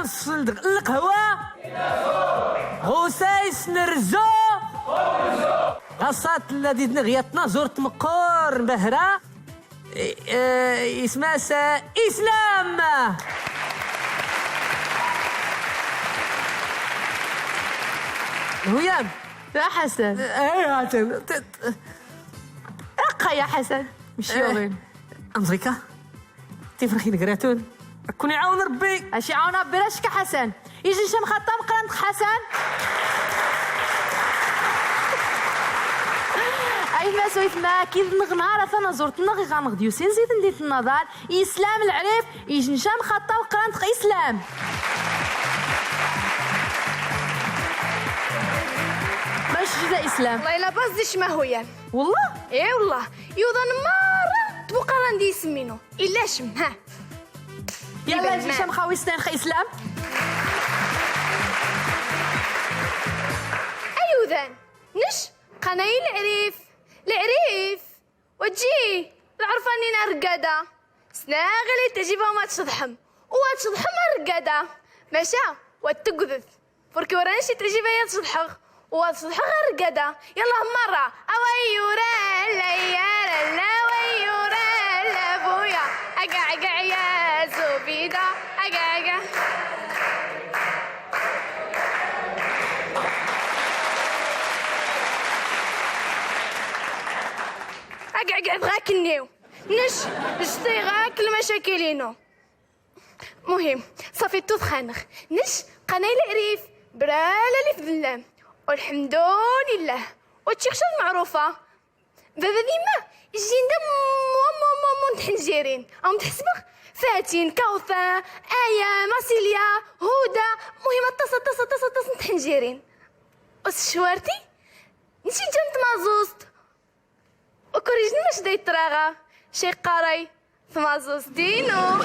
القهوة غوسايس نرزو غصات الذي نغيتنا زورت مقور بهرة اسمها إسلام. هيام يا حسن اقا يا حسن مش يوغين أمريكا تفرخي نقراتون كون يعاون ربي. اش يعاون ربي راشك حسن يجي شم خطام قرانت حسن اي ما سويت ما كي نغنار انا زرت نغي غنغديو سين زيد نديت النضال اسلام العريف يجي نشام خطام قرانت اسلام. باش جدا اسلام والله الا باز ما هويا والله ايه والله يوضن مره تبقى غندي يسمينو الا شم ها يلا نجي شام خاوي سنين خي اسلام. ايوذان نش قناي العريف وجي العرفاني نرقدا سناغلي تجيبها ما تشضحم وتشضحم رقدا ماشا وتقذف فركي ورانشي تجيبها يا تشضحغ وتصلح رقدا يلا مرة اويورا ليا لا ويورا لا بويا اقع يا زبيدة اقع بغاك النيو نش جتي غاك المشاكلينو مهم صافي توثخانخ نش قناي العريف برالا اللي في ظلام والحمد لله وتشيخشة المعروفة بابا ديما جين دم مو نتحنجيرين او تحسبخ فاتين كوثر آية ماسيليا هدى مهم تص نتحنجيرين وشوارتي نسي جمت مازوست وكوريجني ماش دايت تراغا شي قاري ثمازوست دينو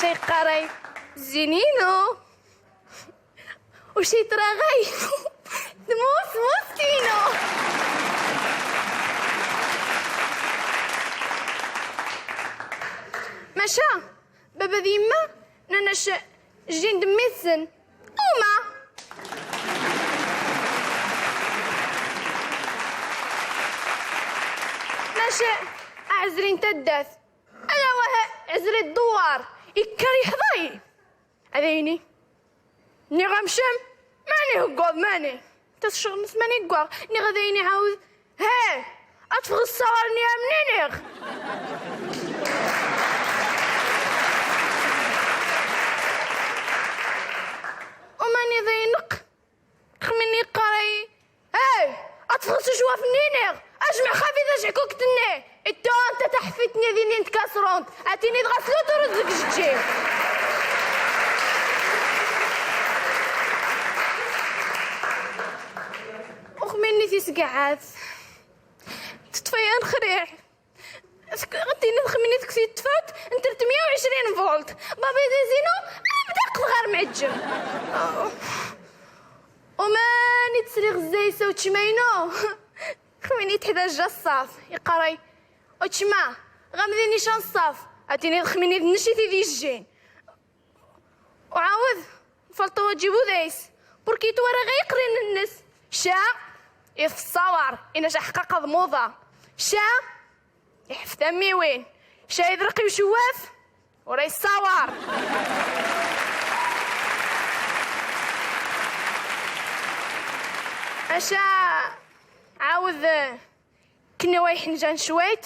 شي قاري زينينو وشي تراغي موسكينو ماشا بابا ديما ناناش جين دميسن اوما ماشا اعزرين تداث انا وها عزري الدوار يكري حضاي هذيني ني غمشم ماني هقوض ماني تشغل نس ماني هقوض ني غذيني عاوز ها اتفغ الصغار ني منينيغ وماني ذينق خمني قراي هاي اتفغ سجوا فنينيغ اجمع خافي ذا شعكوك تني انت تحفتني ذيني نتكسرونت اتيني تغسلو ترزق جتشي مني تيسقعات تطفيان خريع غديني تخميني تكسي تفات انت 320 فولت بابا زينو بدا غير معجم وماني تسريغ الزايسه وتشمينو خميني تحدا الصاف يقراي وتشما غامديني شان الصاف اتيني تخميني نشي في ذي الجين وعاود فلطو وجيبو دايس بركيتو راه غيقرين الناس شا يفصور إن حقق ضموضة شا يحفظ أمي وين شا يدرقي وشواف ورا يصور أشا عاوذ كنا وايحين جان شويت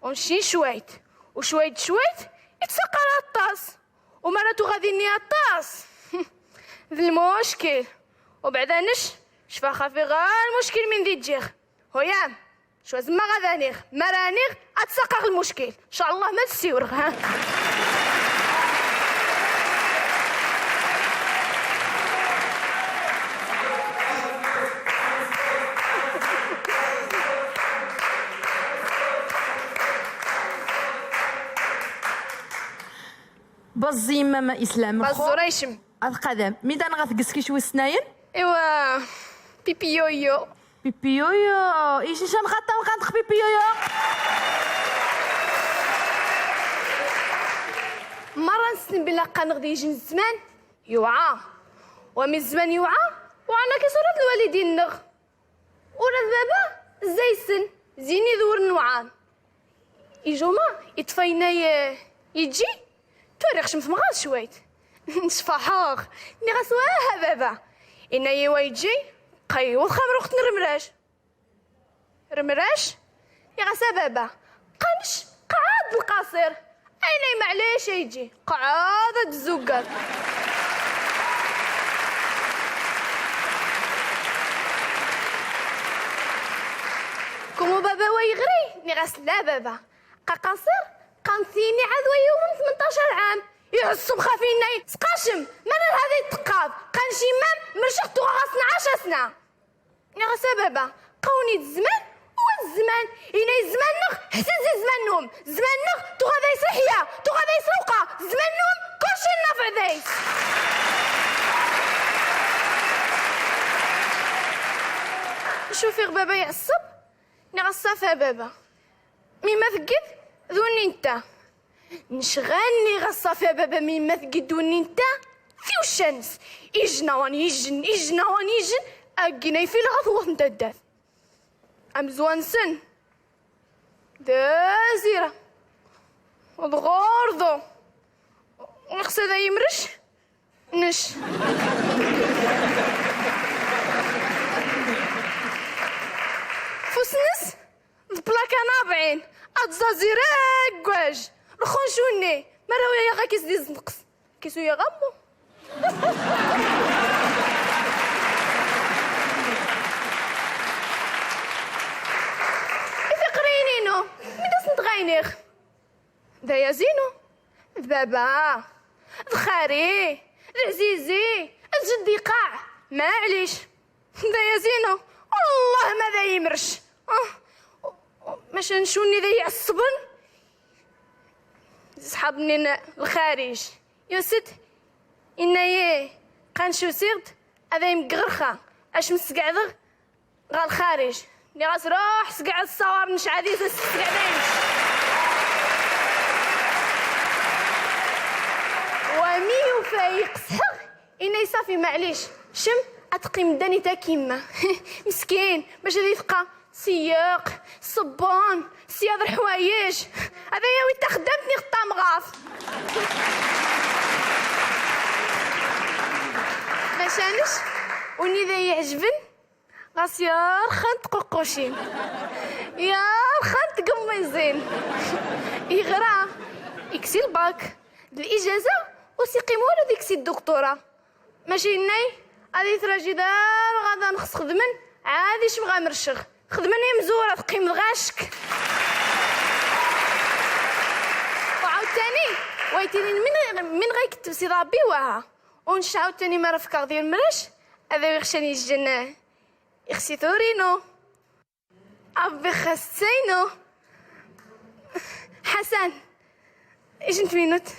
ونشين شويت وشويت يتسقر الطاس ومراتو غادي ني الطاس ذا المشكل وبعدا شفا خافي غير المشكل من ذي تجيغ هيام شو زما غادانيغ مرانيغ اتسقق المشكل ان شاء الله ما تسيورغ ها بزي ماما اسلام بزوريشم القدم ميدان غتقسكي شوي السناين ايوا بيبي يويو بيبي يويو ايش نشان خاطر وكنطخ بيبي يويو أقسم بالله قنغدي يجي الزمان يوعى ومن الزمان يوعى وعنا كيصورة الوالدين نغ ورا بابا زي السن زيني ذور نوعان يجوما يطفينا يجي توريخ شمس مغاز شويت نشفحاغ ني غسواها بابا إنا يوا يجي قيوض خمر وقت نرمراش رمراش يا غسا بابا قنش قعاد القصير أين معليش يجي قعادة الزقر كومو بابا ويغري نغس لا بابا قصير قنثيني عذوى يوم 18 عام يعصب خافينا سقاشم من هذه التقاب قنشي مام مرشقتو غاسنا 10 سنة نغس بابا قوني الزمان الزمان إنا الزمان نغ حسن زي زمان نوم زمان نغ تو غادا يسرحيا تو غادا يسروقا زمان نوم كلشي نافع ذايس شوفي بابا يعصب نغصافها بابا مما ثقد ذوني انت نشغلني غصافها بابا مما ثقد ذوني انت فيو الشمس يجنا واني يجن يجنا واني يجن أجينا في الغثوة متداث أمزوان سن دازيرة وضغورضو ونقصد ذا يمرش نش فوسنس بلاكا نابعين أتزازيرة قواج رخونشوني مراوية يا غا كيس دي زنقص كيسو يا غمو غاينيخ ذا يا زينو بابا ذخاري العزيزي الجدي قاع معليش ذا يا زينو والله ما ذا يمرش ماش نشوني ذا يعصبن صحابني الخارج يوسد إنا يه قنشو سيرت هذا يمقرخا اش مسقعذغ غا الخارج ني راس روح سقعد الصواب نش عزيزة سقعدينش وميو فايق سحغ إنا يصافي معليش شم أتقي مداني تا كيما مسكين باش هذا يفقى سياق صبون سياض الحوايج هذا يا وين تخدمتني خطا مغاف ماشانش وني ذا يعجبن غاس يا خنت قوقوشين يا خنت قميزين يغرا يكسي الباك الإجازة وسيقي مولا ديكسي الدكتورة ماشي ناي هذه تراجي دار غادا نخص خدمن عادي شبغا مرشغ خدمني مزورة تقيم الغاشك وعاوتاني ويتيني من غيكتب سي ربي واها ونش عاوتاني ما رفكا ديال المرش هذا يخشاني الجنة يخسي ثورينو أبي خسينو حسن إيش انت مينوت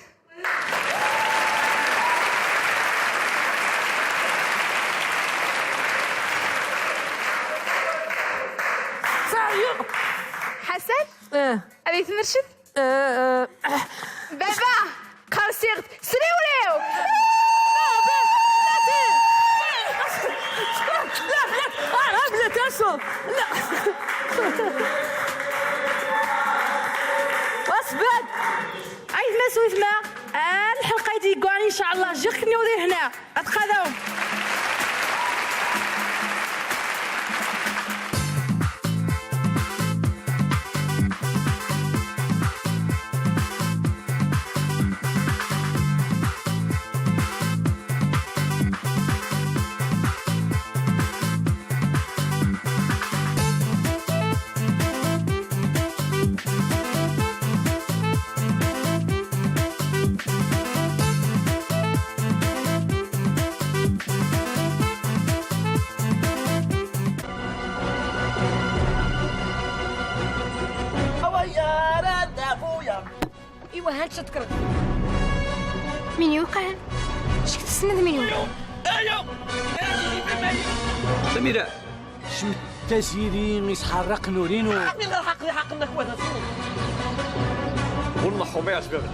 حسن أبي تمرشد بابا قاسيغت سريوريو لا تاسو لا واصبر عايز ما سويت ما الحلقه يدي قواني ان شاء الله جخني وذي هنا اتخذوا ايوا هانت شتكرك من يوقع اش كتسند من يوقع ايوا سميرة شم التسيرين يسحرق نورينو من الحق حقنا خواتنا والله حماية بابا